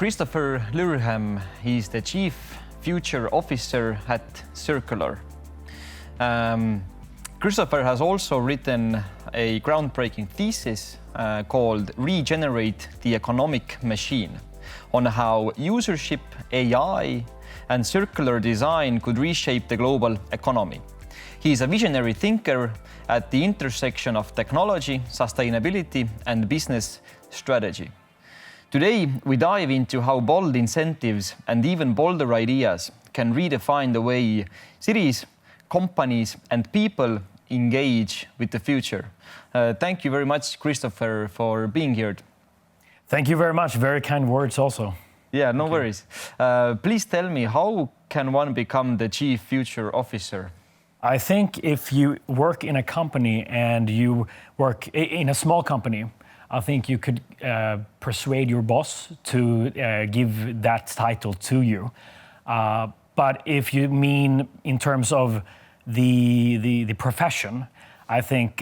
Christopher Lyrhem, he's the Chief Future Officer at Sircular. Christopher has also written a groundbreaking thesis called Regenerate the Economic Machine on how usership, AI, and circular design could reshape the global economy. He is a visionary thinker at the intersection of technology, sustainability, and business strategy. Today, we dive into how bold incentives and even bolder ideas can redefine the way cities, companies, and people engage with the future. Thank you very much, Christopher, for being here. Thank you very much. Very kind words also. Yeah, no worries. Please tell me, how can one become the Chief Future Officer? I think if you work in a company and you work in a small company, I think you could persuade your boss to give that title to you. But if you mean in terms of the profession, I think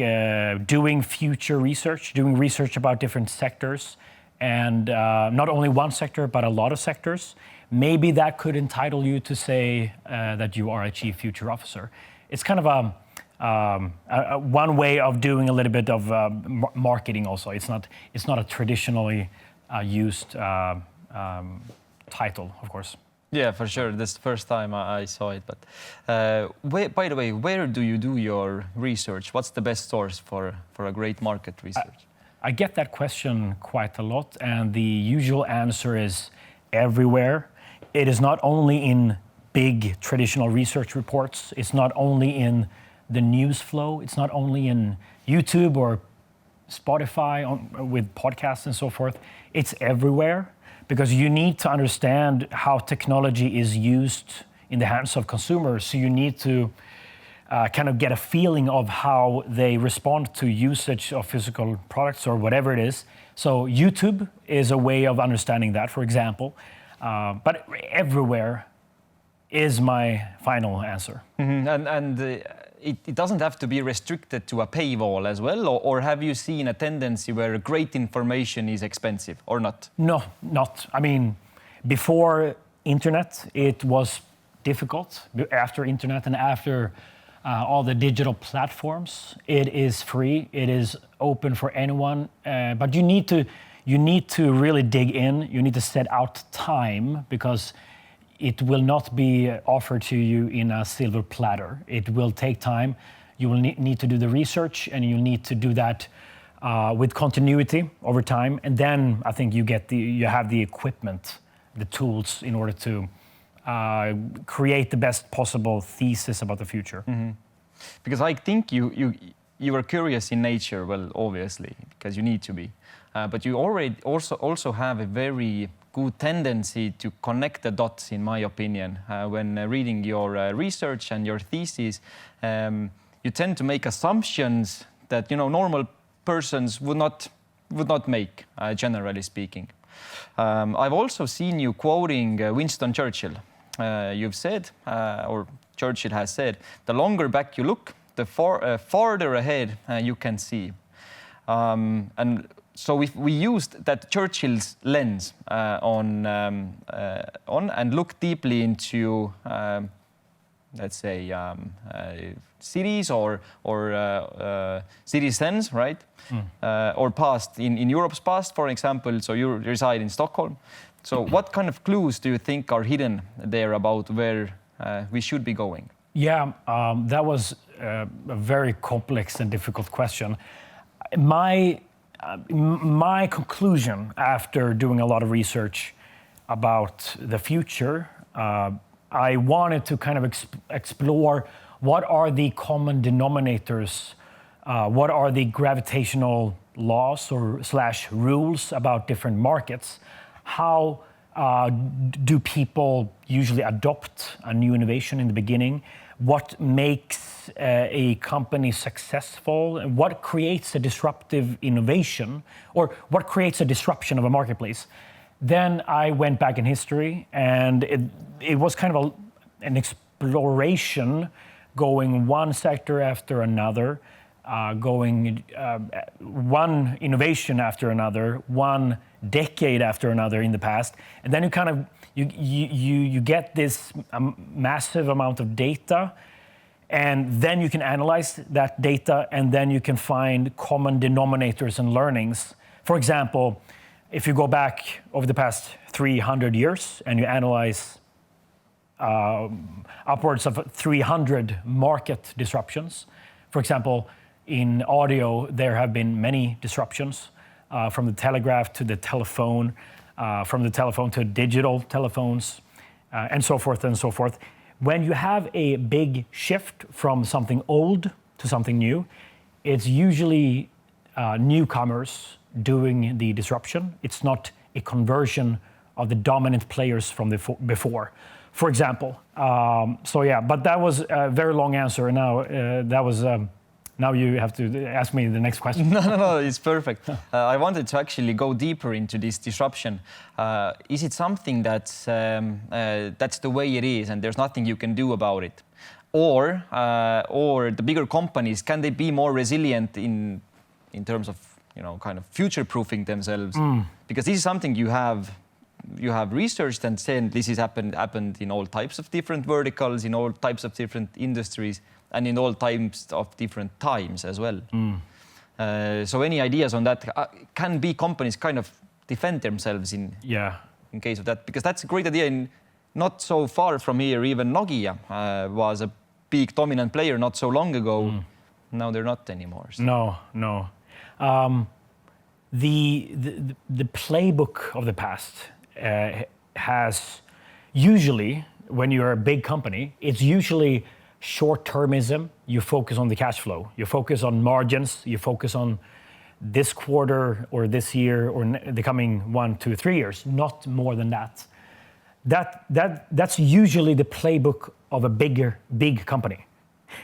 doing future research, doing research about different sectors, and not only one sector, but a lot of sectors, maybe that could entitle you to say that you are a Chief Future Officer. It's kind of one way of doing a little bit of marketing also. It's not a traditionally used title, of course. Yeah, for sure. This is the first time I saw it. But by the way, where do you do your research? What's the best source for a great market research? I get that question quite a lot, and the usual answer is everywhere. It is not only in big traditional research reports. It's not only in the news flow. It's not only in YouTube or Spotify with podcasts and so forth. It's everywhere, because you need to understand how technology is used in the hands of consumers. So you need to kind of get a feeling of how they respond to usage of physical products or whatever it is. So YouTube is a way of understanding that, for example. But everywhere is my final answer. Mm-hmm. It doesn't have to be restricted to a paywall as well, or have you seen a tendency where great information is expensive or not? No, not. I mean, before internet, it was difficult. After internet and after all the digital platforms, it is free. It is open for anyone. But you need to really dig in. You need to set out time, because it will not be offered to you in a silver platter. It will take time. You will need to do the research, and you need to do that with continuity over time. And then I think you have the equipment, the tools in order to create the best possible thesis about the future. Mm-hmm. Because I think you are curious in nature, well, obviously, because you need to be. But you already also have a very good tendency to connect the dots, in my opinion. When reading your research and your thesis, you tend to make assumptions that normal persons would not make, generally speaking. I've also seen you quoting Winston Churchill. You've said, or Churchill has said, the longer back you look, the farther ahead you can see. And so if we used that Churchill's lens on and look deeply into, let's say, cities or citizens, right? Or past, in Europe's past, for example, so you reside in Stockholm. So what kind of clues do you think are hidden there about where we should be going? Yeah, that was a very complex and difficult question. My conclusion after doing a lot of research about the future, I wanted to kind of explore what are the common denominators, what are the gravitational laws or / rules about different markets, how do people usually adopt a new innovation in the beginning, what makes a company successful, and what creates a disruptive innovation, or what creates a disruption of a marketplace. Then I went back in history, and it was kind of an exploration, going one sector after another, going one innovation after another, one decade after another in the past, and then you get this massive amount of data, and then you can analyze that data, and then you can find common denominators and learnings. For example, if you go back over the past 300 years and you analyze upwards of 300 market disruptions, for example, in audio, there have been many disruptions, from the telegraph to the telephone, from the telephone to digital telephones, and so forth and so forth. When you have a big shift from something old to something new, it's usually newcomers doing the disruption. It's not a conversion of the dominant players from before, for example. But that was a very long answer, and now you have to ask me the next question. No, it's perfect. I wanted to actually go deeper into this disruption. Is it something that's the way it is and there's nothing you can do about it? Or the bigger companies, can they be more resilient in terms of, kind of future-proofing themselves? Because this is something you have researched and said this has happened in all types of different verticals, in all types of different industries, and in all types of different times as well. So any ideas on that? Can big companies kind of defend themselves in case of that? Because that's a great idea. Not so far from here, even Nokia was a big dominant player not so long ago. Now they're not anymore. So. No. The playbook of the past has usually, when you're a big company, it's usually short-termism. You focus on the cash flow. You focus on margins. You focus on this quarter or this year or the coming 1, 2, 3 years. Not more than that. That's usually the playbook of a big company,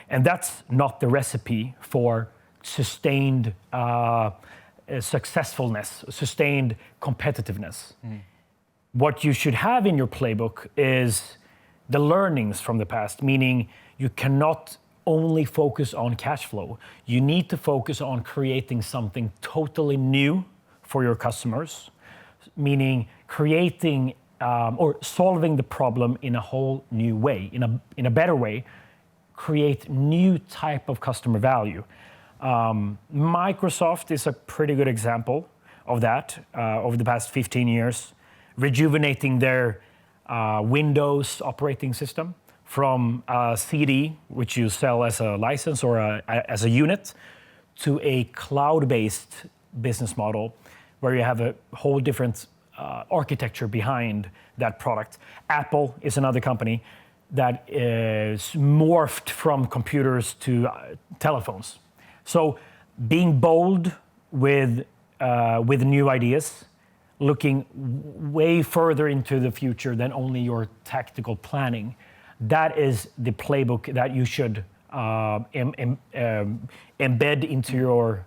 and that's not the recipe for sustained successfulness, sustained competitiveness. What you should have in your playbook is the learnings from the past, meaning you cannot only focus on cash flow. You need to focus on creating something totally new for your customers, meaning creating or solving the problem in a whole new way, in a better way, create new type of customer value. Microsoft is a pretty good example of that over the past 15 years, rejuvenating their Windows operating system from a CD, which you sell as a license or as a unit, to a cloud-based business model where you have a whole different architecture behind that product. Apple is another company that is morphed from computers to telephones. So being bold with new ideas, looking way further into the future than only your tactical planning, that is the playbook that you should embed into your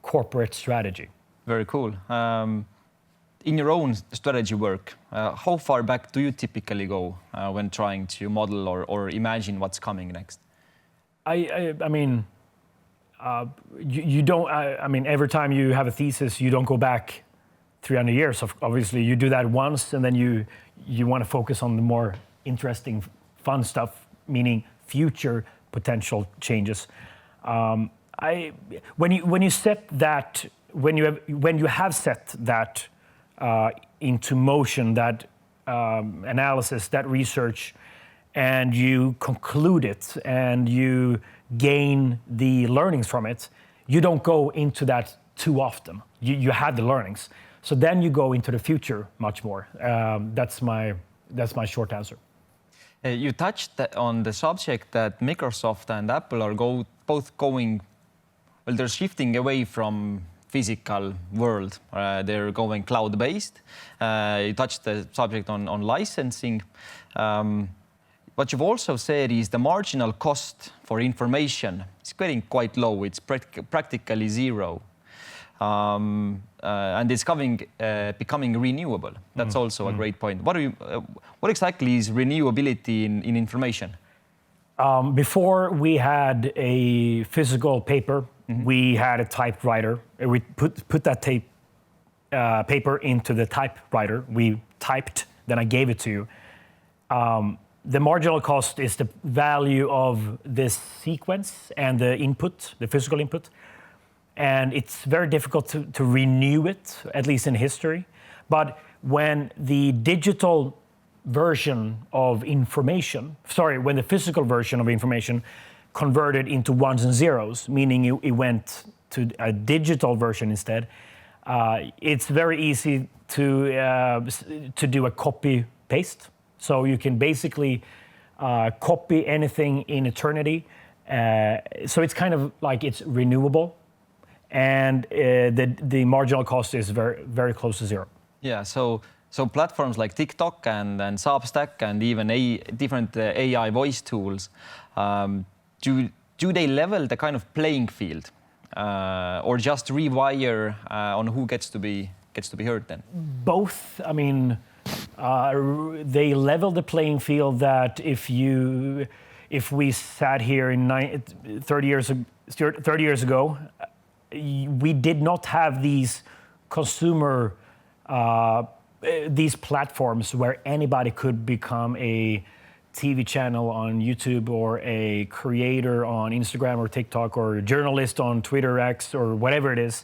corporate strategy. Very cool. In your own strategy work, how far back do you typically go when trying to model or imagine what's coming next? You don't. Every time you have a thesis, you don't go back 300 years. Obviously, you do that once, and then you want to focus on the more interesting, fun stuff, meaning future potential changes. When you set that, when you have set that into motion, that analysis, that research, and you conclude it, and you gain the learnings from it, you don't go into that too often. You have the learnings, so then you go into the future much more. That's my short answer. You touched on the subject that Microsoft and Apple are both going. Well, they're shifting away from physical world. They're going cloud-based. You touched the subject on licensing. What you've also said is the marginal cost for information is getting quite low. It's practically zero. And it's becoming renewable. That's also a great point. What exactly is renewability in information? Before we had a physical paper we had a typewriter. We put that paper into the typewriter. We typed, then I gave it to you. The marginal cost is the value of this sequence and the input, the physical input. And it's very difficult to renew it, at least in history. But when the digital version of information, when the physical version of information converted into ones and zeros, meaning it went to a digital version instead, it's very easy to do a copy paste. So you can basically copy anything in eternity. So it's kind of like it's renewable, and the marginal cost is very, very close to zero. Yeah. So platforms like TikTok and Substack and even different AI voice tools, do they level the kind of playing field, or just rewire on who gets to be heard then? Both. I mean, they level the playing field that if we sat here in 30 years ago, we did not have these consumer these platforms where anybody could become a TV channel on YouTube or a creator on Instagram or TikTok or a journalist on Twitter X or whatever it is.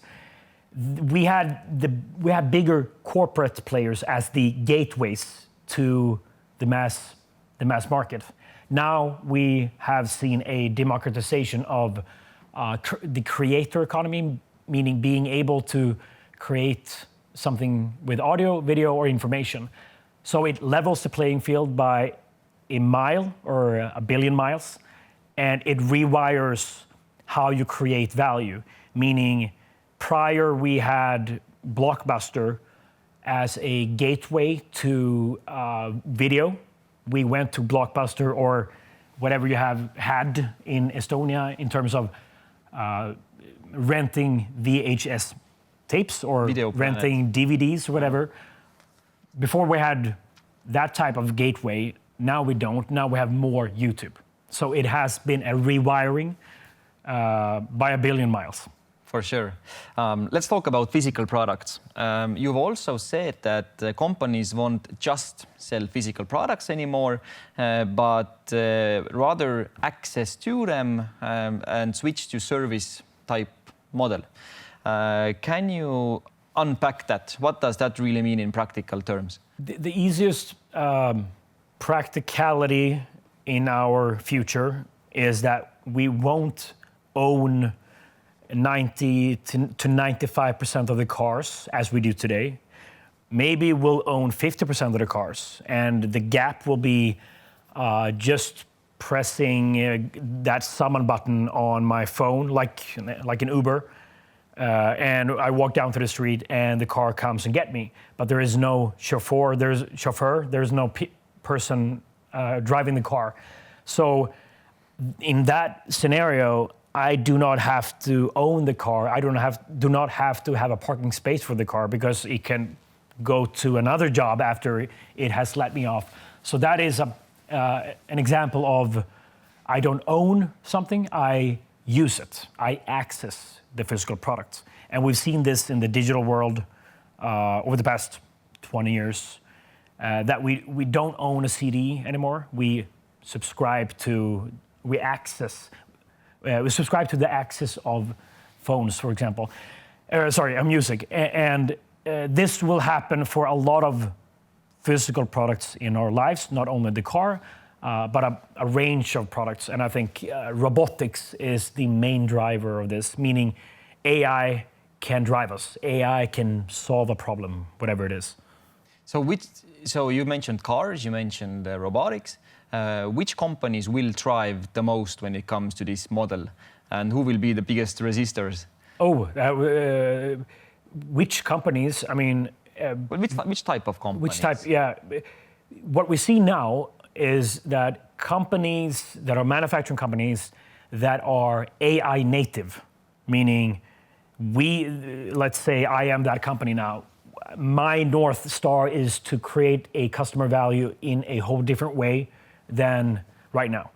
We had bigger corporate players as the gateways to the mass market. Now we have seen a democratization of the creator economy, meaning being able to create something with audio, video, or information. So it levels the playing field by a mile or a billion miles, and it rewires how you create value, meaning prior we had Blockbuster as a gateway to video. We went to Blockbuster or whatever you have had in Estonia in terms of renting VHS tapes or renting DVDs or whatever. Before we had that type of gateway, now we don't. Now we have more YouTube. So it has been a rewiring by a billion miles. For sure. Let's talk about physical products. You've also said that companies won't just sell physical products anymore, but rather access to them and switch to service type model. Can you unpack that? What does that really mean in practical terms? The easiest practicality in our future is that we won't own 90 to 95% of the cars as we do today. Maybe we'll own 50% of the cars, and the gap will be just pressing that summon button on my phone, like an Uber, and I walk down to the street and the car comes and get me. But there is no chauffeur. There's no person driving the car. So in that scenario, I do not have to own the car. I do not have to have a parking space for the car because it can go to another job after it has let me off. So that is an example of I don't own something, I use it. I access the physical product. And we've seen this in the digital world over the past 20 years, that we don't own a CD anymore. We subscribe to the access of phones, for example. Music. And this will happen for a lot of physical products in our lives, not only the car, but a range of products. And I think robotics is the main driver of this, meaning AI can drive us. AI can solve a problem, whatever it is. So you mentioned cars, you mentioned robotics. Which companies will thrive the most when it comes to this model, and who will be the biggest resistors? Which companies? I mean, which type of companies? Which type? Yeah. What we see now is that companies that are manufacturing companies that are AI native, meaning let's say I am that company now. My North Star is to create a customer value in a whole different way than right now.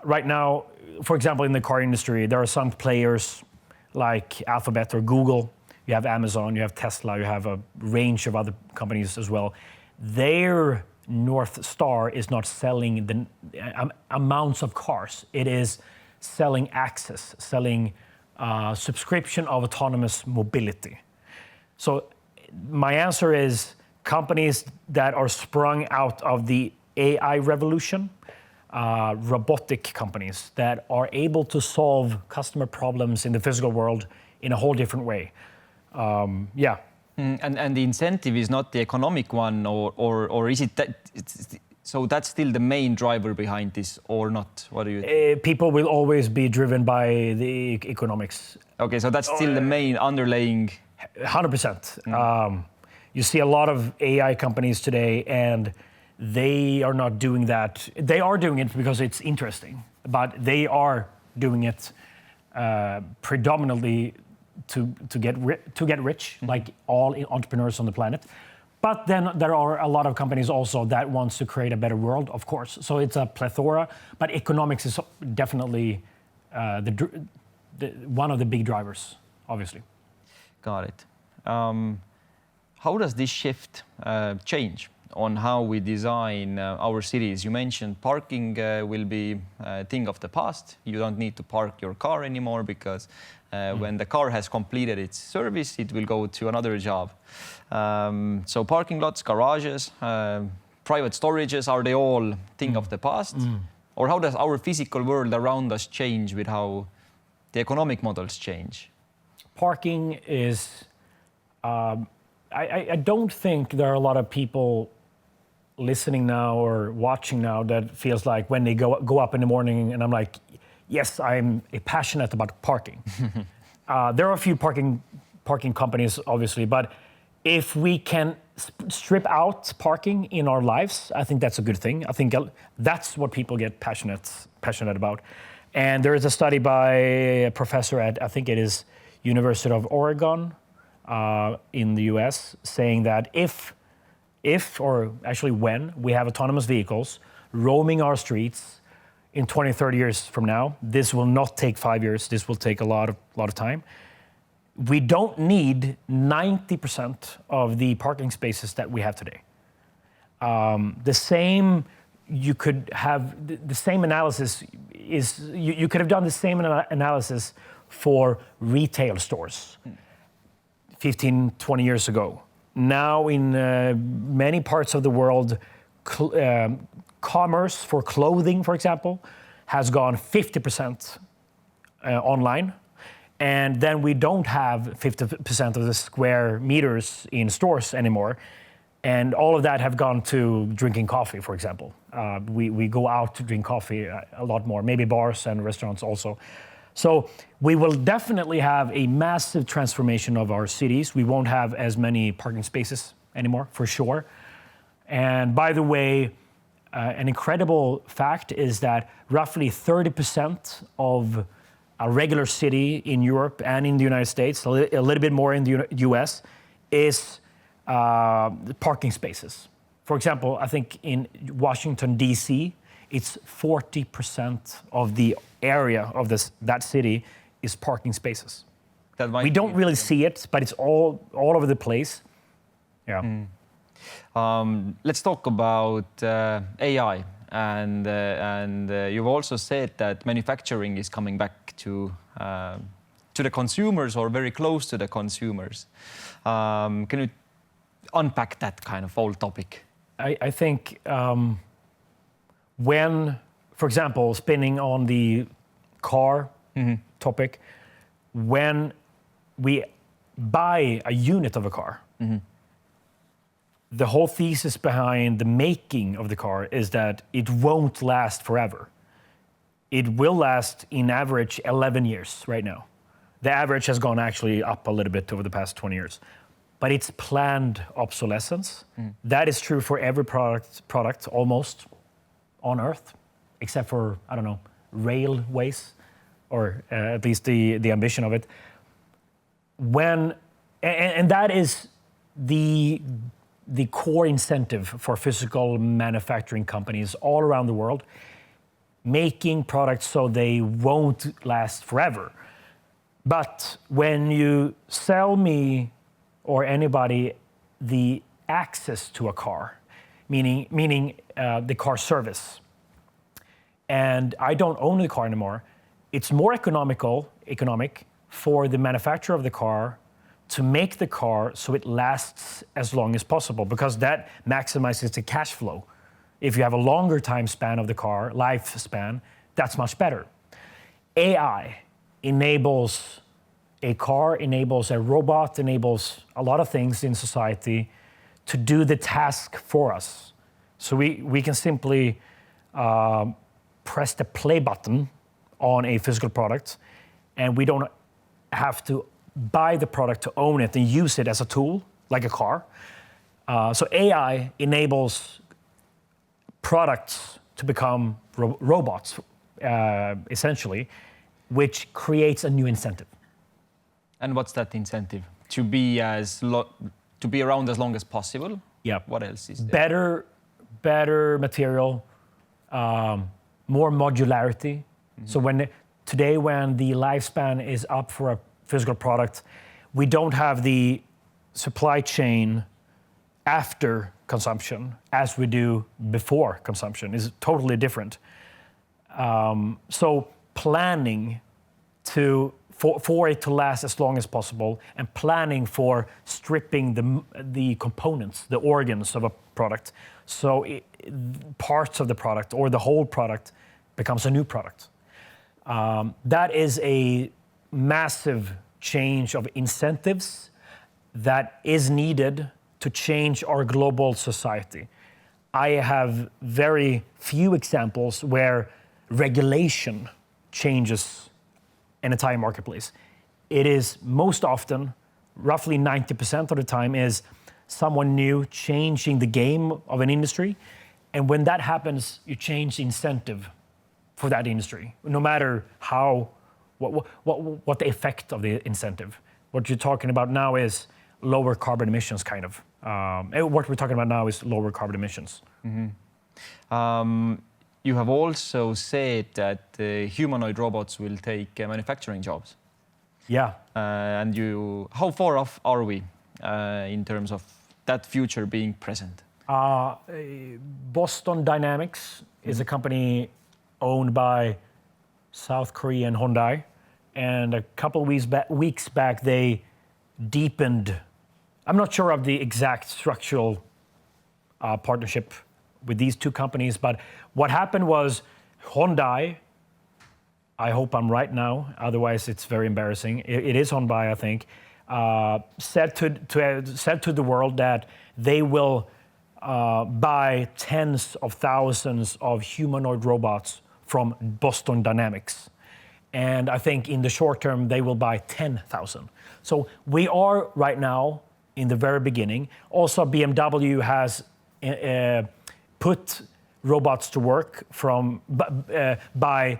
Right now, for example, in the car industry, there are some players like Alphabet or Google, you have Amazon, you have Tesla, you have a range of other companies as well. Their North Star is not selling the amounts of cars. It is selling access, selling subscription of autonomous mobility. So my answer is companies that are sprung out of the AI revolution, robotic companies that are able to solve customer problems in the physical world in a whole different way. Yeah. And the incentive is not the economic one, or is it that? So that's still the main driver behind this, or not? What do you? People will always be driven by the economics. Okay, so that's still the main underlying. 100%. You see a lot of AI companies today, and they are not doing that. They are doing it because it's interesting, but they are doing it predominantly to get rich, like all entrepreneurs on the planet. But then there are a lot of companies also that wants to create a better world, of course. So it's a plethora, but economics is definitely one of the big drivers, obviously. Got it. How does this shift change on how we design our cities? You mentioned parking will be a thing of the past. You don't need to park your car anymore because when the car has completed its service, it will go to another job. So parking lots, garages, private storages, are they all thing of the past? Or how does our physical world around us change with how the economic models change? Parking is, I don't think there are a lot of people listening now or watching now that feels like when they go up in the morning and I'm like, yes, I'm passionate about parking. There are a few parking companies, obviously, but if we can strip out parking in our lives, I think that's a good thing. I think that's what people get passionate about. And there is a study by a professor at, I think it is University of Oregon in the US, saying that if or actually when we have autonomous vehicles roaming our streets in 20, 30 years from now, this will not take 5 years, this will take a lot of time. We don't need 90% of the parking spaces that we have today. You could have the same analysis you could have done the same analysis for retail stores 15, 20 years ago. Now in many parts of the world, commerce for clothing, for example, has gone 50% online. And then we don't have 50% of the square meters in stores anymore. And all of that have gone to drinking coffee, for example. We go out to drink coffee a lot more, maybe bars and restaurants also. So we will definitely have a massive transformation of our cities. We won't have as many parking spaces anymore, for sure. And by the way, an incredible fact is that roughly 30% of a regular city in Europe and in the United States, a little bit more in the US, is parking spaces. For example, I think in Washington, D.C., it's 40% of the area of that city is parking spaces. We don't really see it, but it's all over the place. Yeah. Let's talk about AI. And you've also said that manufacturing is coming back to the consumers or very close to the consumers. Can you unpack that kind of whole topic? I think when, for example, spinning on the car topic, when we buy a unit of a car, the whole thesis behind the making of the car is that it won't last forever. It will last, in average, 11 years right now. The average has gone actually up a little bit over the past 20 years. But it's planned obsolescence. That is true for every product almost on Earth, except for, I don't know, railways, or at least the ambition of it. And that is the core incentive for physical manufacturing companies all around the world, making products so they won't last forever. But when you sell me or anybody the access to a car, meaning the car service, and I don't own the car anymore, it's more economic for the manufacturer of the car to make the car so it lasts as long as possible, because that maximizes the cash flow. If you have a longer time span of the car, lifespan, that's much better. AI enables a car, enables a robot, enables a lot of things in society to do the task for us. So we can simply press the play button on a physical product, and we don't have to buy the product to own it and use it as a tool, like a car. So AI enables products to become robots, essentially, which creates a new incentive. And what's that incentive? To be around as long as possible? Yeah. What else is there? Better material, more modularity. Mm-hmm. So when the lifespan is up for a physical product, we don't have the supply chain after consumption as we do before consumption. Is totally different. So planning for it to last as long as possible, and planning for stripping the components, the organs of a product, so parts of the product or the whole product becomes a new product. That is a massive change of incentives that is needed to change our global society. I have very few examples where regulation changes an entire marketplace. It is most often, roughly 90% of the time, is someone new changing the game of an industry. And when that happens, you change the incentive for that industry, no matter what the effect of the incentive. What you're talking about now is lower carbon emissions, kind of. What we're talking about now is lower carbon emissions. Mm-hmm. You have also said that humanoid robots will take manufacturing jobs. Yeah. And how far off are we in terms of that future being present? Boston Dynamics is a company owned by South Korean Hyundai, and a couple of weeks back they deepened. I'm not sure of the exact structural partnership with these two companies, but what happened was Hyundai, I hope I'm right now, otherwise it's very embarrassing. It is Hyundai, I think, said to the world that they will buy tens of thousands of humanoid robots from Boston Dynamics. And I think in the short term, they will buy 10,000. So we are right now in the very beginning. Also, BMW has put robots to work by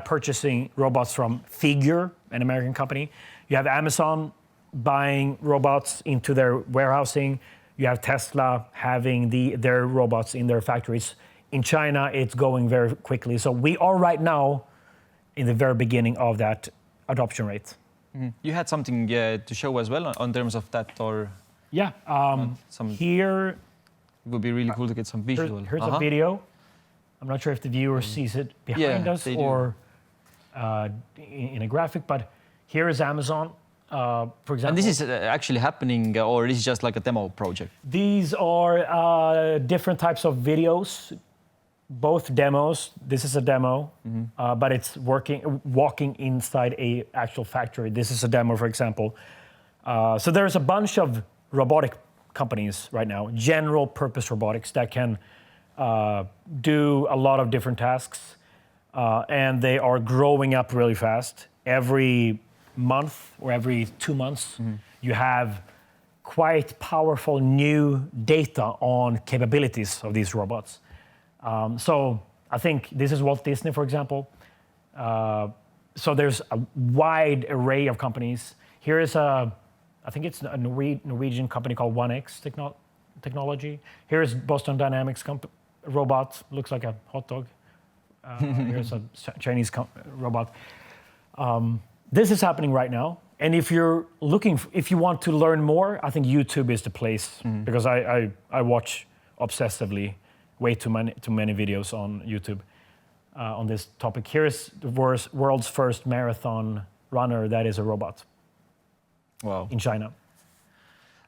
purchasing robots from Figure, an American company. You have Amazon buying robots into their warehousing. You have Tesla having their robots in their factories. In China, it's going very quickly. So we are right now in the very beginning of that adoption rate. Mm-hmm. You had something to show as well on terms of that, or? Yeah, here. It would be really cool to get some visual. Here's a video. I'm not sure if the viewer sees it behind us or in a graphic, but here is Amazon, for example. And this is actually happening, or is it just like a demo project? These are different types of videos, both demos. This is a demo, but it's walking inside a actual factory. This is a demo, for example. So there's a bunch of robotic companies right now, general purpose robotics that can do a lot of different tasks, and they are growing up really fast. Every month or every 2 months, you have quite powerful new data on capabilities of these robots. So I think this is Walt Disney, for example. So there's a wide array of companies. Here is I think it's a Norwegian company called 1X Technology. Here's Boston Dynamics robot, looks like a hot dog. Here's a Chinese robot. this is happening right now. And if you're looking, if you want to learn more, I think YouTube is the place, because I watch obsessively way too many videos on YouTube on this topic. Here is the world's first marathon runner that is a robot. Wow. In China.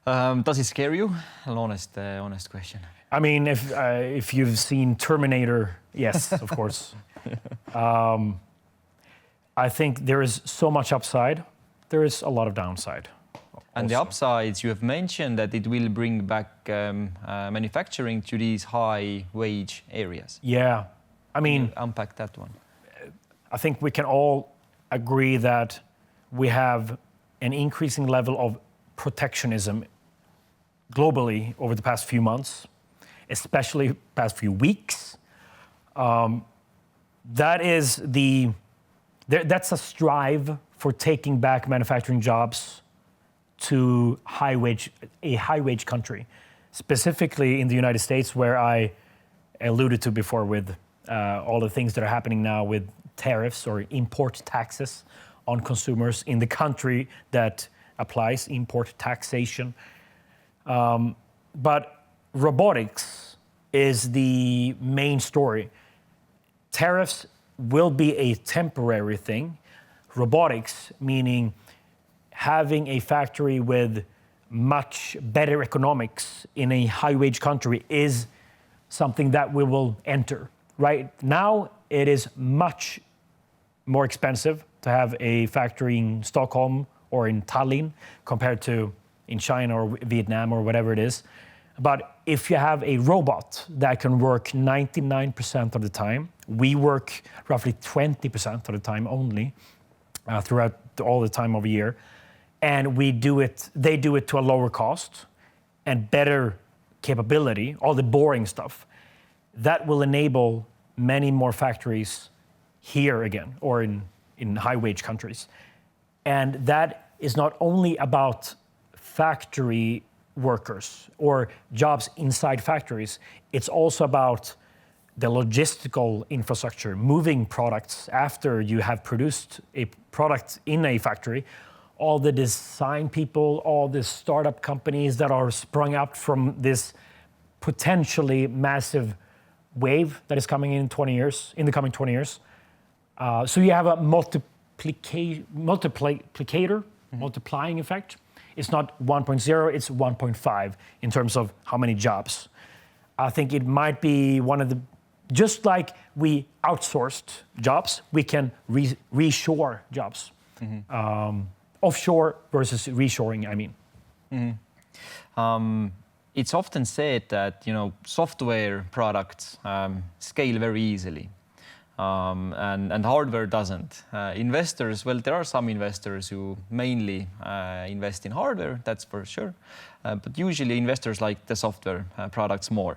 Does it scare you? An honest question. I mean, if you've seen Terminator, yes, of course. I think there is so much upside. There is a lot of downside. And the upsides, you have mentioned that it will bring back manufacturing to these high wage areas. Yeah, I mean, unpack that one. I think we can all agree that we have an increasing level of protectionism globally over the past few months, especially past few weeks. That's a strive for taking back manufacturing jobs to a high wage country, specifically in the United States, where I alluded to before with all the things that are happening now with tariffs or import taxes on consumers in the country that applies import taxation. But robotics is the main story. Tariffs will be a temporary thing. Robotics, meaning having a factory with much better economics in a high-wage country, is something that we will enter. Right now, it is much more expensive to have a factory in Stockholm or in Tallinn compared to in China or Vietnam or whatever it is. But if you have a robot that can work 99% of the time, we work roughly 20% of the time only throughout all the time of a year, and they do it to a lower cost and better capability, all the boring stuff, that will enable many more factories here again, or in high-wage countries. And that is not only about factory workers or jobs inside factories, it's also about the logistical infrastructure, moving products after you have produced a product in a factory, all the design people, all the startup companies that are sprung up from this potentially massive wave that is coming in the coming 20 years. So you have a multiplying effect. It's not 1.0, it's 1.5 in terms of how many jobs. I think it might be one of the, just like we outsourced jobs, we can reshore jobs. Offshore versus reshoring, I mean. It's often said that software products scale very easily, and hardware doesn't. Investors, well, there are some investors who mainly invest in hardware, that's for sure, but usually investors like the software products more.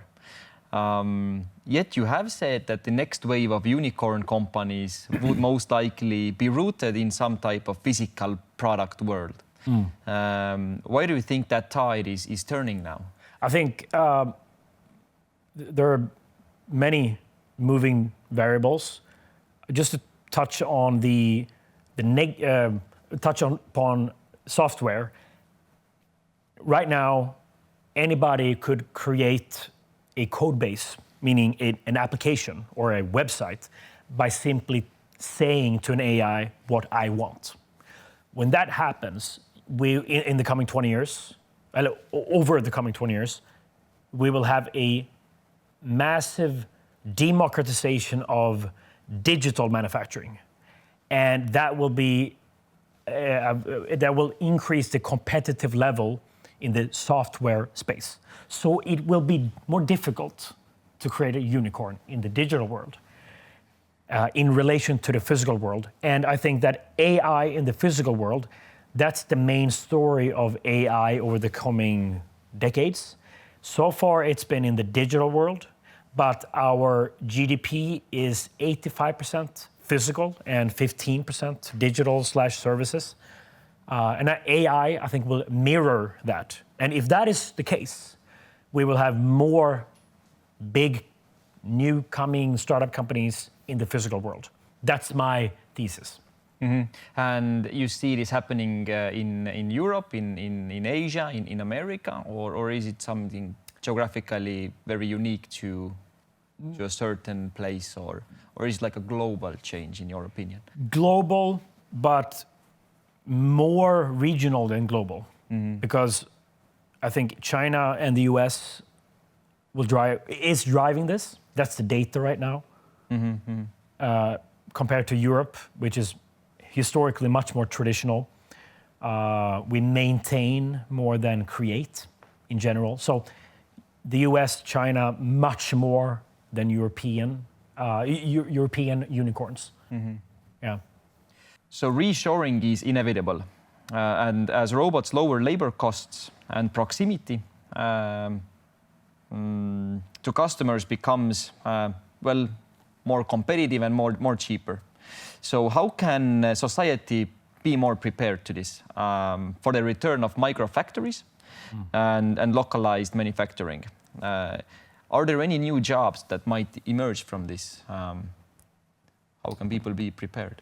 Yet you have said that the next wave of unicorn companies would most likely be rooted in some type of physical product world. Why do you think that tide is turning now? I think there are many moving variables. Just to touch on upon software. Right now, anybody could create a code base, meaning an application or a website, by simply saying to an AI what I want. When that happens, in the coming 20 years, over the coming 20 years, we will have a massive democratization of digital manufacturing, and that will increase the competitive level in the software space. So it will be more difficult to create a unicorn in the digital world in relation to the physical world. And I think that AI in the physical world, that's the main story of AI over the coming decades. So far, it's been in the digital world, but our GDP is 85% physical and 15% digital/services. And AI, I think, will mirror that. And if that is the case, we will have more big, new coming startup companies in the physical world. That's my thesis. And you see this happening in Europe, in Asia, in America, or is it something geographically very unique to a certain place, or is it like a global change in your opinion? Global, but more regional than global, because I think China and the US is driving this. That's the data right now. Compared to Europe, which is historically much more traditional. We maintain more than create in general. So the US, China, much more than European unicorns. Yeah. So reshoring is inevitable. And as robots lower labor costs and proximity to customers becomes, more competitive and more cheaper. So how can society be more prepared to this for the return of micro factories and localized manufacturing? Are there any new jobs that might emerge from this? How can people be prepared?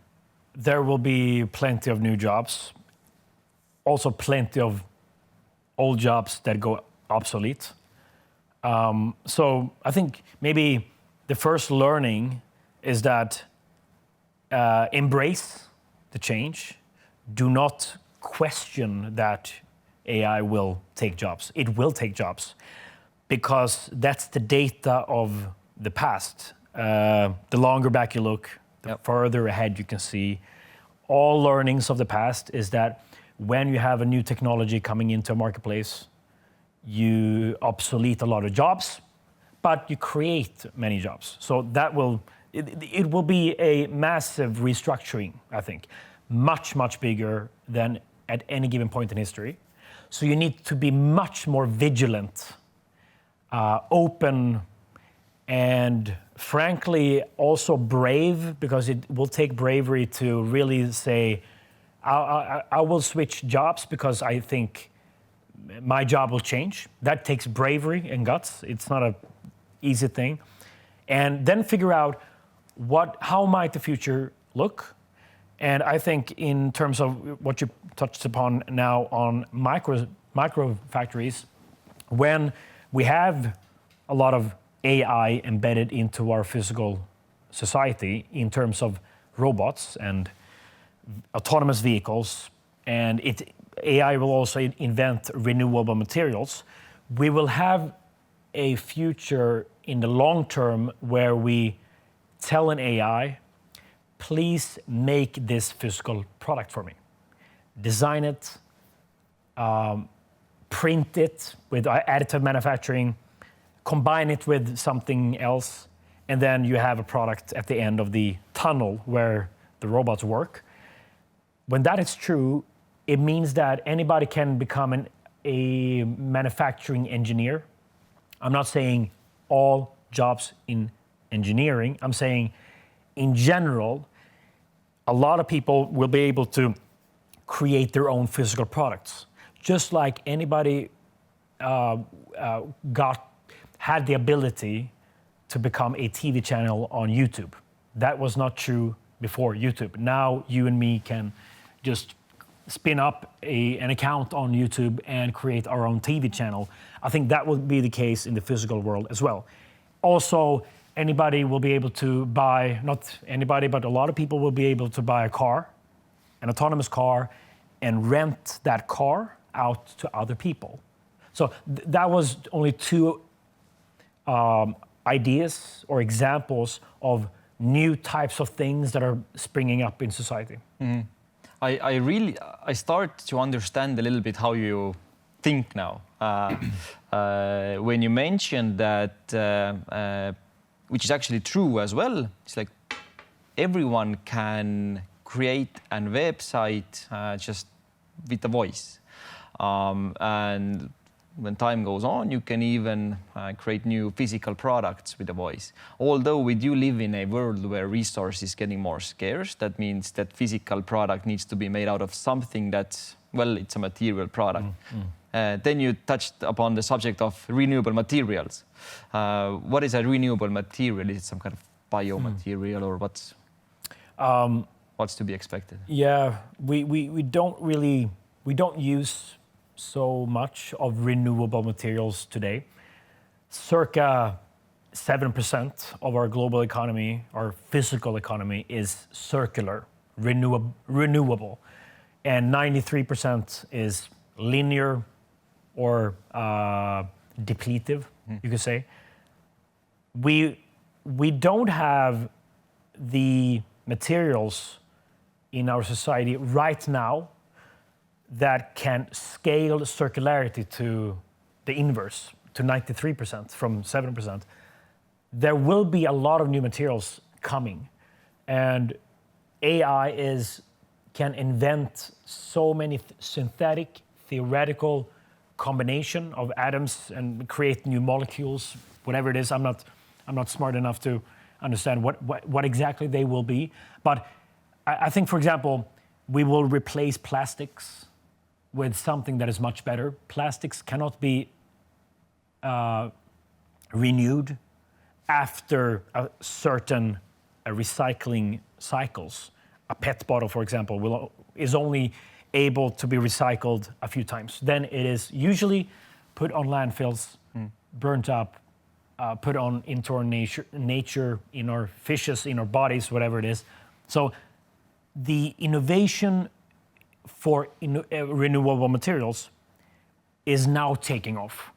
There will be plenty of new jobs. Also plenty of old jobs that go obsolete. So I think maybe the first learning is that embrace the change. Do not question that AI will take jobs. It will take jobs because that's the data of the past. The longer back you look, the further ahead you can see. All learnings of the past is that when you have a new technology coming into a marketplace, you obsolete a lot of jobs, but you create many jobs. So that it will be a massive restructuring, I think, much bigger than at any given point in history. So you need to be much more vigilant, open, and frankly also brave, because it will take bravery to really say, I will switch jobs because I think my job will change. That takes bravery and guts. It's not an easy thing. And then figure out how might the future look. And I think in terms of what you touched upon now on micro factories, when we have a lot of AI embedded into our physical society in terms of robots and autonomous vehicles, and AI will also invent renewable materials, we will have a future in the long term where we tell an AI, please make this physical product for me. Design it, print it with additive manufacturing, combine it with something else, and then you have a product at the end of the tunnel where the robots work. When that is true, it means that anybody can become a manufacturing engineer. I'm not saying all jobs in engineering. I'm saying in general, a lot of people will be able to create their own physical products. Just like anybody had the ability to become a TV channel on YouTube. That was not true before YouTube. Now you and me can just spin up an account on YouTube and create our own TV channel. I think that will be the case in the physical world as well. Also, anybody will be able to buy, not anybody, but a lot of people will be able to buy a car, an autonomous car, and rent that car out to other people. So that was only two ideas or examples of new types of things that are springing up in society. Mm-hmm. I start to understand a little bit how you think now. When you mentioned that, which is actually true as well, it's like everyone can create a website just with a voice. And when time goes on, you can even create new physical products with a voice. Although we do live in a world where resources getting more scarce, that means that physical product needs to be made out of something that's, well, it's a material product. Then you touched upon the subject of renewable materials. What is a renewable material? Is it some kind of biomaterial or what's? what's to be expected? Yeah, we don't use so much of renewable materials today. Circa 7% of our global economy, our physical economy, is circular, renewable, and 93% is linear or depletive, you could say. We don't have the materials in our society right now that can scale circularity to the inverse, to 93% from 7%. There will be a lot of new materials coming, and AI can invent so many synthetic, theoretical combination of atoms and create new molecules, whatever it is. I'm not smart enough to understand what exactly they will be. But I think, for example, we will replace plastics with something that is much better. Plastics cannot be renewed after a certain recycling cycles. A PET bottle, for example, is only able to be recycled a few times. Then it is usually put on landfills, burnt up, put on into our nature, in our fishes, in our bodies, whatever it is. So the innovation for renewable materials is now taking off.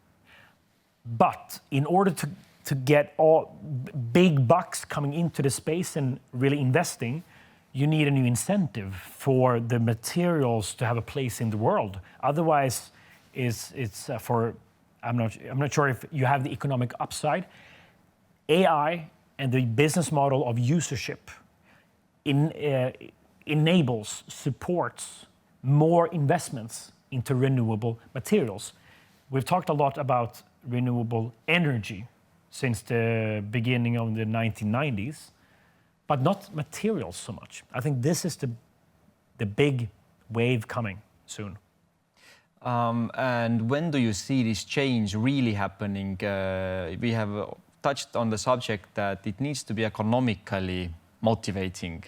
But in order to get all big bucks coming into the space and really investing, you need a new incentive for the materials to have a place in the world. Otherwise, I'm not sure if you have the economic upside. AI and the business model of usership enables, supports more investments into renewable materials. We've talked a lot about renewable energy since the beginning of the 1990s, but not materials so much. I think this is the big wave coming soon. And when do you see this change really happening? We have touched on the subject that it needs to be economically motivating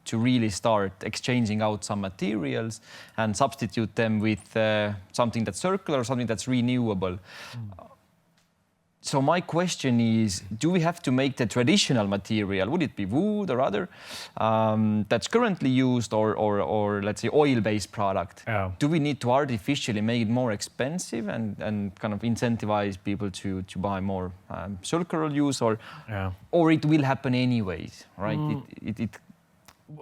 to really start exchanging out some materials and substitute them with something that's circular, something that's renewable. So my question is, do we have to make the traditional material, would it be wood or other, that's currently used, or let's say oil-based product? Yeah. Do we need to artificially make it more expensive and kind of incentivize people to buy more circular use, or it will happen anyways, right?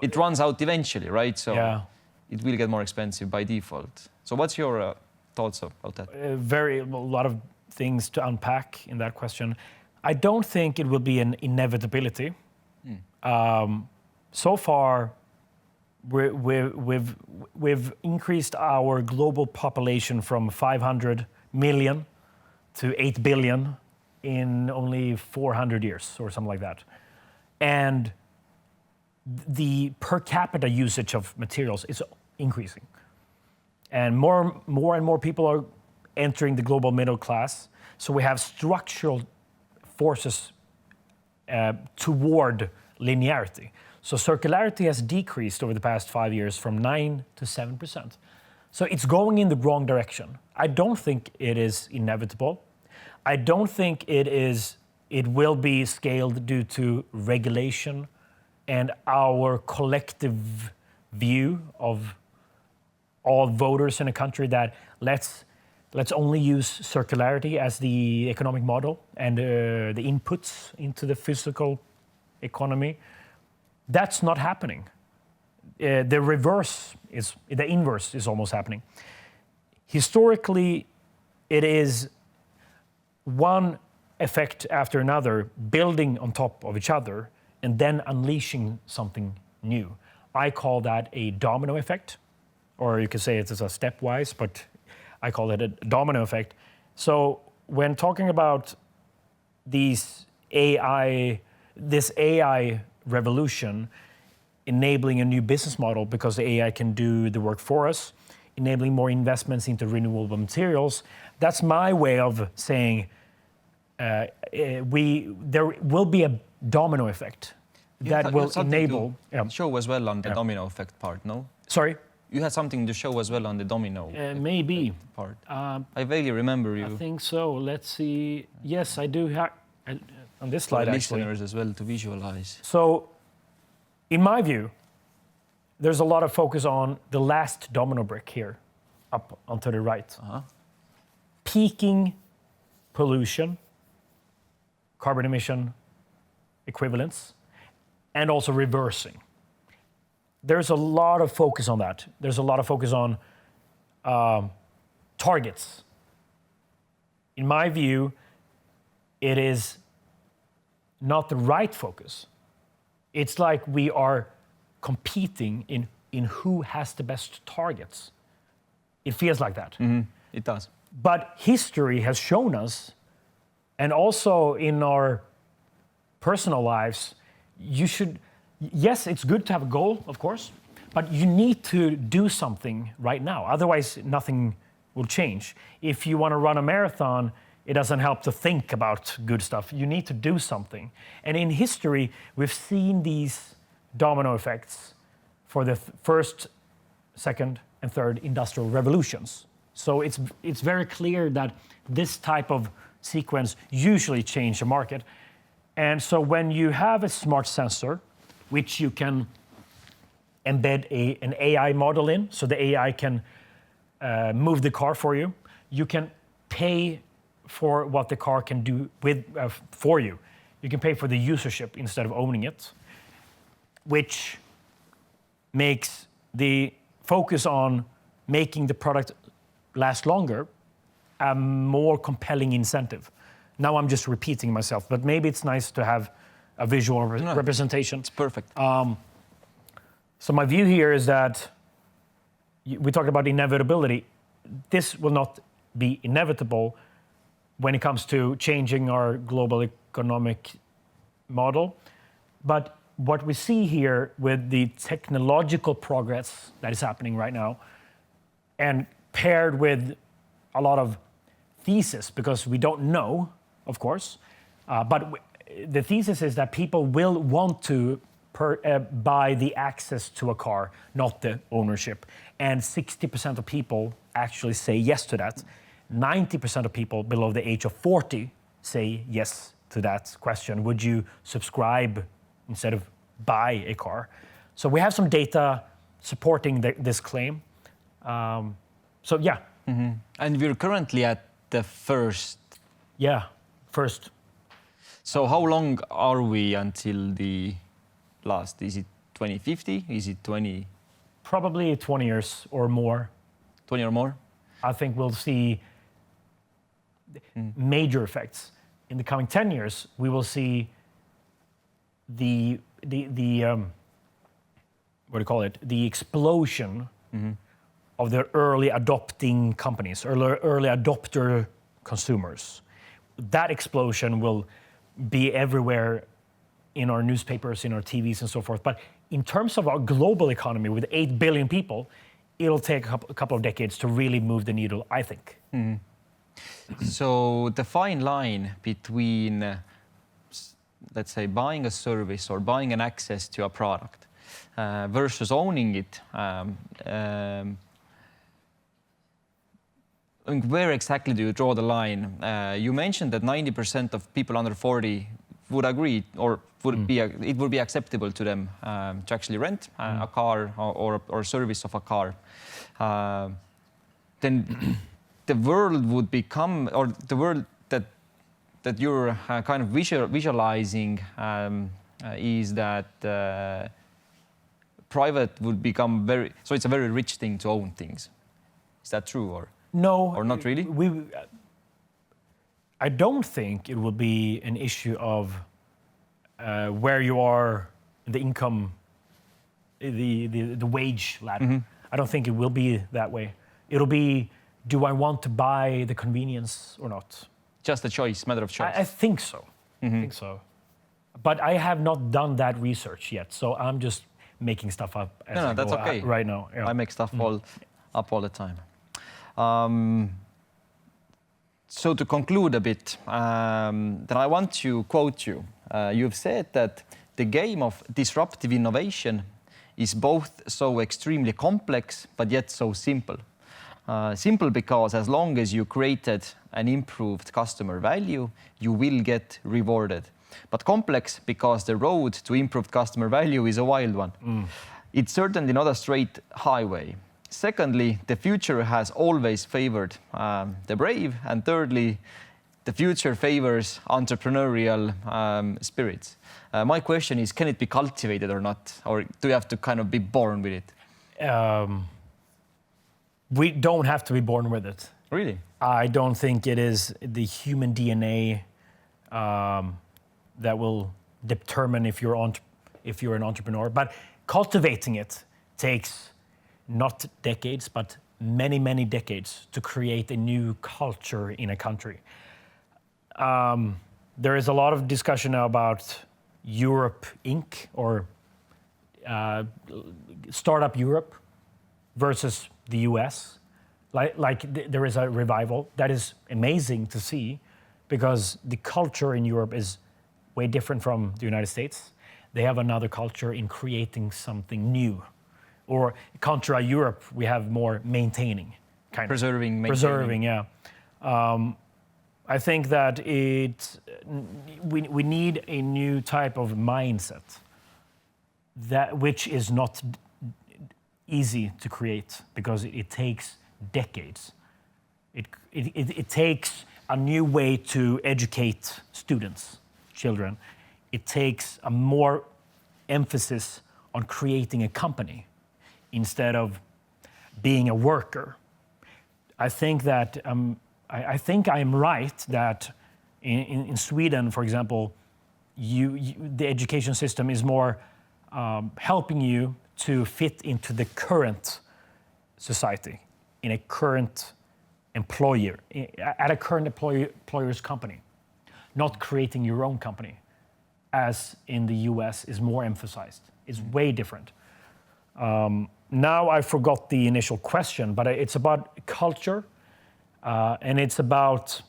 It runs out eventually, right? So it will get more expensive by default. So what's your thoughts about that? A lot of things to unpack in that question. I don't think it will be an inevitability. So far, we've increased our global population from 500 million to 8 billion in only 400 years or something like that. And the per capita usage of materials is increasing. And more and more people are entering the global middle class. So we have structural forces toward linearity. So circularity has decreased over the past 5 years from 9 to 7%. So it's going in the wrong direction. I don't think it is inevitable. I don't think it will be scaled due to regulation and our collective view of all voters in a country that let's only use circularity as the economic model and the inputs into the physical economy. That's not happening. The inverse is almost happening. Historically, it is one effect after another building on top of each other and then unleashing something new. I call that a domino effect, or you could say it's a stepwise, but I call it a domino effect. So when talking about this AI revolution, enabling a new business model because the AI can do the work for us, enabling more investments into renewable materials, that's my way of saying there will be a domino effect. that will enable... show as well on the domino effect part, no? Sorry? You had something to show as well on the domino maybe part. I vaguely remember you. I think so. Let's see. Yes, I do have on this slide for actually. Listeners as well to visualize. So, in my view, there's a lot of focus on the last domino brick here, up onto the right. Peaking pollution, carbon emission equivalents, and also reversing. There's a lot of focus on that. There's a lot of focus on targets. In my view, it is not the right focus. It's like we are competing in who has the best targets. It feels like that. It does. But history has shown us, and also in our personal lives, yes, it's good to have a goal, of course, but you need to do something right now. Otherwise, nothing will change. If you want to run a marathon, it doesn't help to think about good stuff. You need to do something. And in history, we've seen these domino effects for the first, second, and third industrial revolutions. So it's very clear that this type of sequence usually change a market. And so when you have a smart sensor, which you can embed an AI model in, so the AI can move the car for you, you can pay for what the car can do for you. You can pay for the usership instead of owning it, which makes the focus on making the product last longer a more compelling incentive. Now I'm just repeating myself, but maybe it's nice to have a visual representation. It's perfect. So my view here is that we talked about inevitability. This will not be inevitable when it comes to changing our global economic model. But what we see here with the technological progress that is happening right now, and paired with a lot of thesis, because we don't know, of course, but the thesis is that people will want to buy the access to a car, not the ownership. And 60% of people actually say yes to that. 90% of people below the age of 40 say yes to that question. Would you subscribe instead of buy a car? So we have some data supporting this claim. So yeah. And we're currently at the first. Yeah, first. So how long are we until the last? Is it 2050? Is it 20? Probably 20 years or more. 20 or more? I think we'll see major effects. In the coming 10 years, we will see the what do you call it? The explosion of the early adopting companies, early adopter consumers. That explosion will be everywhere in our newspapers, in our TVs and so forth. But in terms of our global economy with 8 billion people, it'll take a couple of decades to really move the needle, I think. So the fine line between, let's say, buying a service or buying an access to a product versus owning it, where exactly do you draw the line? You mentioned that 90% of people under 40 would agree, or would it would be acceptable to them to actually rent a car or service of a car. Then the world would become, or the world that you're kind of visualizing is that private would become very. So it's a very rich thing to own things. Is that true, or? No. Or not really? I don't think it will be an issue of where you are in the income, the wage ladder. I don't think it will be that way. It'll be, do I want to buy the convenience or not? Just a choice, matter of choice. I think so. I think so. But I have not done that research yet, so I'm just making stuff up as I that's go okay. Right now. Yeah. I make stuff up all the time. So to conclude a bit, then I want to quote you. You've said that the game of disruptive innovation is both so extremely complex, but yet so simple. Simple because as long as you created an improved customer value, you will get rewarded. But complex because the road to improved customer value is a wild one. It's certainly not a straight highway. Secondly, the future has always favored the brave. And thirdly, the future favors entrepreneurial spirits. My question is, can it be cultivated or not? Or do you have to kind of be born with it? We don't have to be born with it. Really? I don't think it is the human DNA that will determine if you're an entrepreneur. But cultivating it takes not decades, but many, many decades to create a new culture in a country. There is a lot of discussion now about Europe Inc. or Startup Europe versus the US. There is a revival that is amazing to see because the culture in Europe is way different from the United States. They have another culture in creating something new. Or contra Europe, we have more maintaining. Preserving, yeah. I think that we need a new type of mindset which is not easy to create because it takes decades. It takes a new way to educate students, children. It takes a more emphasis on creating a company instead of being a worker. I think that I think I'm right that in Sweden, for example, the education system is more helping you to fit into the current society, in a current employer, at a current employer's company, not creating your own company, as in the US is more emphasized. It's way different. Now I forgot the initial question, but it's about culture, and it's about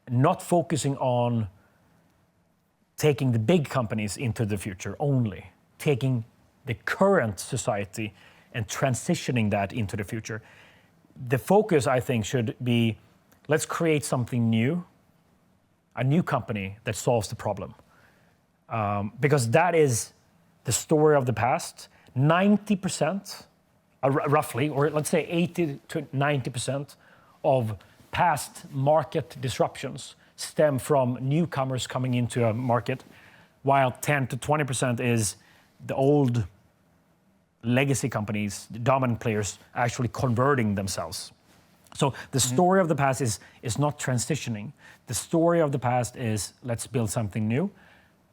not focusing on taking the big companies into the future only, taking the current society and transitioning that into the future. The focus, I think, should be, let's create something new, a new company that solves the problem. Because that is the story of the past. 90%, roughly, or let's say 80 to 90% of past market disruptions stem from newcomers coming into a market, while 10 to 20% is the old legacy companies, the dominant players, actually converting themselves. So the story of the past is not transitioning. The story of the past is let's build something new.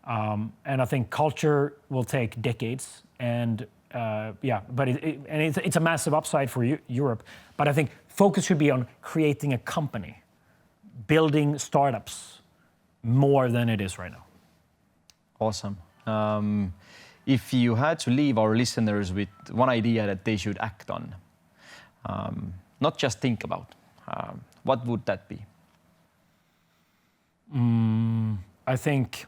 And I think culture will take decades, and but it's a massive upside for Europe. But I think focus should be on creating a company, building startups more than it is right now. Awesome. If you had to leave our listeners with one idea that they should act on, not just think about, what would that be? I think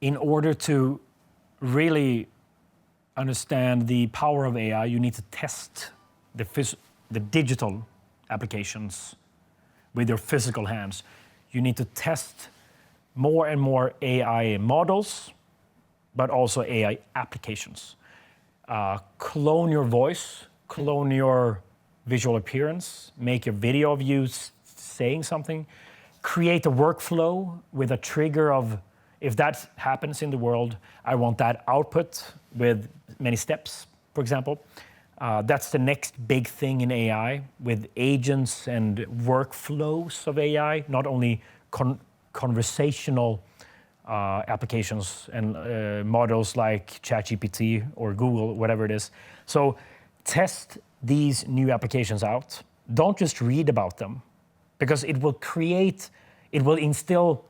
in order to really understand the power of AI, you need to test the digital applications with your physical hands. You need to test more and more AI models, but also AI applications. Clone your voice, clone your visual appearance, make a video of you saying something, create a workflow with a trigger of, if that happens in the world, I want that output with many steps, for example. That's the next big thing in AI, with agents and workflows of AI, not only conversational applications and models like ChatGPT or Google, whatever it is. So test these new applications out. Don't just read about them, because it will instill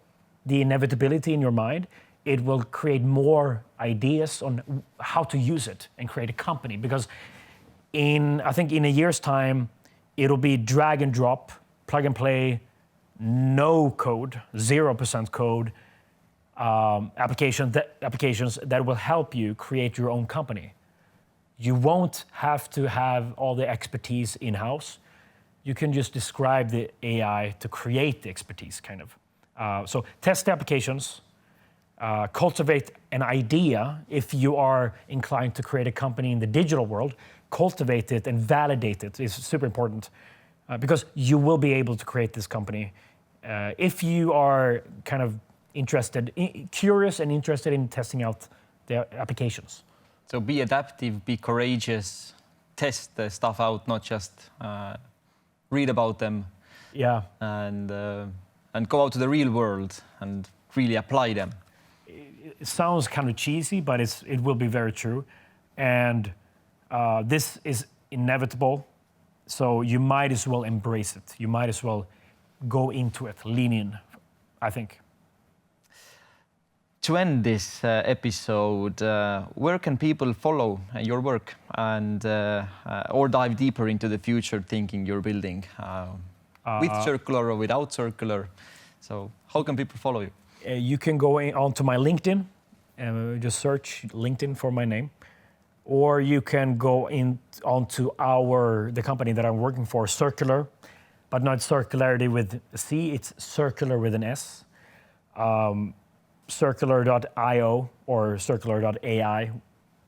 the inevitability in your mind. It will create more ideas on how to use it and create a company. Because I think in a year's time, it'll be drag and drop, plug and play, no code, 0% code, applications that will help you create your own company. You won't have to have all the expertise in-house. You can just describe the AI to create the expertise, kind of. So test the applications, cultivate an idea. If you are inclined to create a company in the digital world, cultivate it and validate it is super important, because you will be able to create this company if you are kind of curious and interested in testing out the applications. So be adaptive, be courageous, test the stuff out, not just read about them. Yeah. And go out to the real world and really apply them. It sounds kind of cheesy, but it will be very true. And this is inevitable, so you might as well embrace it. You might as well go into it, lean in, I think. To end this episode, where can people follow your work and or dive deeper into the future thinking you're building with Sircular or without Sircular? So how can people follow you? You can go onto my LinkedIn, just search LinkedIn for my name, or you can go onto the company that I'm working for, Sircular, but not circularity with a C, it's Sircular with an S. Sircular.io or Sircular.ai.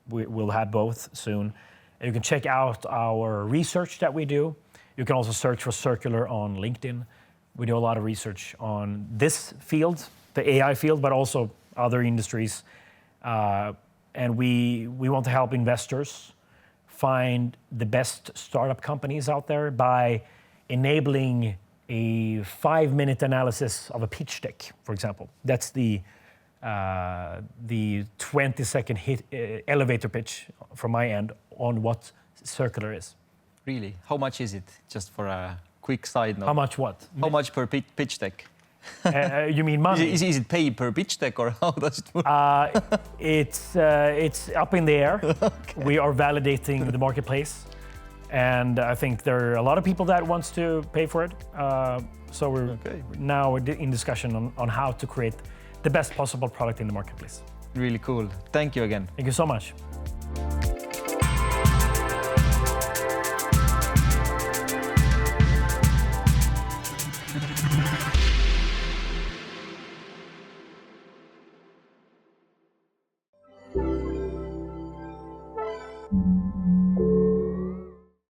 We'll have both soon. And you can check out our research that we do. You can also search for Sircular on LinkedIn. We do a lot of research on this field, the AI field, but also other industries. And we want to help investors find the best startup companies out there by enabling a 5-minute analysis of a pitch deck, for example. That's the 20-second elevator pitch from my end on what Sircular is. Really? How much is it? Just for a quick side note. How much what? How much per pitch deck? You mean money? Is it paid per pitch deck or how does it work? It's up in the air. Okay. We are validating the marketplace. And I think there are a lot of people that wants to pay for it. So we're now in discussion on how to create the best possible product in the marketplace. Really cool. Thank you again. Thank you so much.